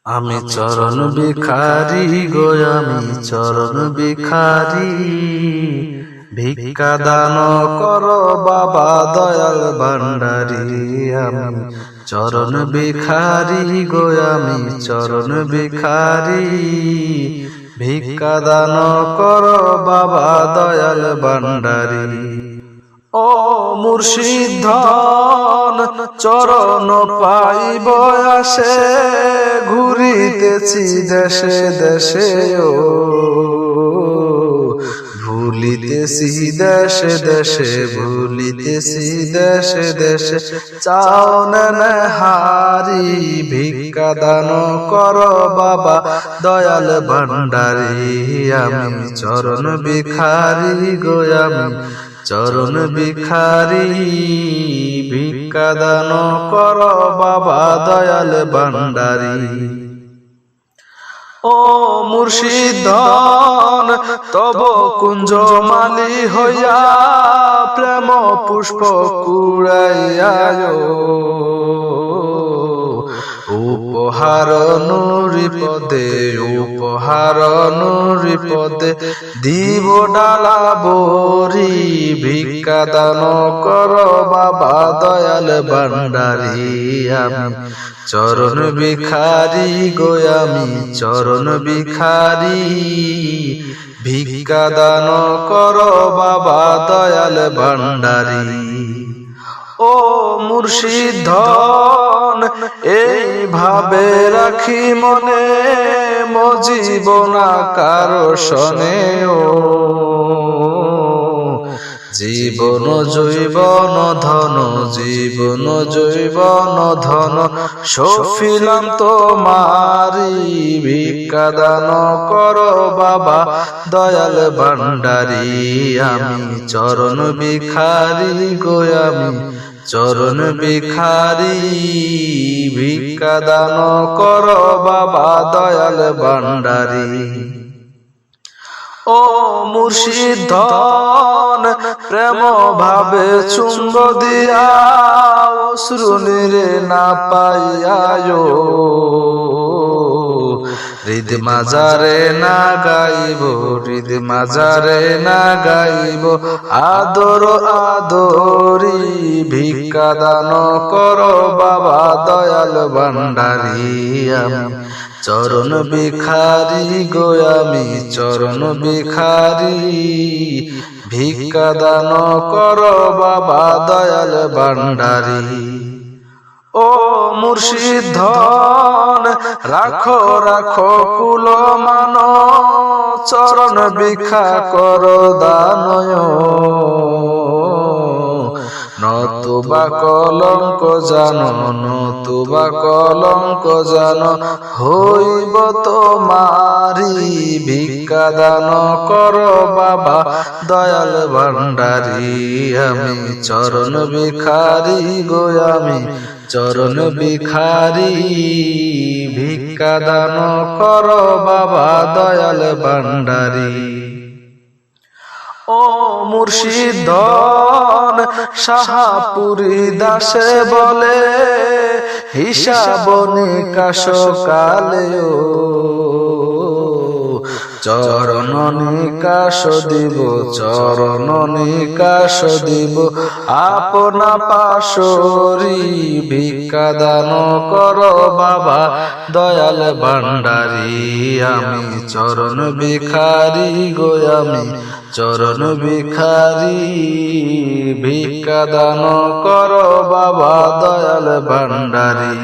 আমি চরণ ভিখারি গো, আমি চরণ ভিখারি। ভিক্ষা দান করো বাবা দয়াল ভান্ডারি। আমি চরণ ভিখারি গো, আমি চরণ ভিখারি। ভিক্ষা দান করো বাবা দয়াল ভান্ডারি। ও মুর্শিদ ধন চরণ পাইব আসে, ঘুরিতেছি দেশে দেশে। ও ভুলিতেছি দেশে দেশে, ভুলিতেছি দেশে দেশে। চাও নেনে হারি ভিক্ষা দান করো বাবা দয়াল ভান্ডারি। আমি চরণ ভিখারি গো, আমি চরণ ভিখারি। ভিক্ষা দান করো বাবা দয়াল ভান্ডারি। ও মুর্শিদ ধন তব কুঞ্জ মালি হইয়া, প্রেম পুষ্প কুড়াইয়া। উপহার নুরি পদে, উপহার নুরি পদে। দিব ডালা বরি ভিক্ষা দান করো বাবা দয়াল ভান্ডারি। আমি চরণ ভিখারি গো, আমি চরণ ভিখারি। ভিক্ষা দান করো বাবা দয়াল ভান্ডারি। ও মুর্শিদ ধন এইভাবে রাখি মনে, মজিবনা কারো শনে। ও জীবন জৈবন ধন, জীবন জৈবন ধন। সফিলাম তোমারি ভিক্ষা দান করো বাবা দয়াল ভান্ডারি। আমি চরণ ভিখারি গো, আমি চরণ ভিখারি। ভিক্ষা দান করো বাবা দয়াল ভান্ডারি। ও মুর্শিদ ধন প্রেম ভাবে চুম্ব দিয়া, অশ্রু নিরে না পাইয়া। হৃদ মাজারে না গাইব, হৃদ মাজারে না গাইব। আদর আদরি ভিক্ষা দান করো বাবা দয়াল ভান্ডারি। আমি চরণ ভিখারি গো, আমি চরণ ভিখারি। ভিক্ষা দান করো বাবা দয়াল ভান্ডারি। ও মুর্শিদ ধন রাখো রাখো কুল মান, চরণ ভিক্ষা করো দানয়। নতুবা কলঙ্ক জানো, নতুবা কলঙ্ক জানো। হইব তোমারি ভিক্ষা দান করো বাবা দয়াল ভান্ডারি। আমি চরণ ভিখারি গো, আমি চরণ ভিখারি। ভিক্ষা দান করো বাবা দয়াল ভান্ডারি। ও মুর্শিদ ধন শাহপুরি দাসে বলে, হিসাব নিকাশ কালে। চরণ নিকাশ দিব, চরণ নিকাশ দিব। আপনা পাশরি ভিক্ষা দান করো বাবা দয়াল ভান্ডারি। আমি চরণ ভিখারি গো, আমি চরণ ভিখারি। ভিক্ষা দান করো বাবা দয়াল ভান্ডারি।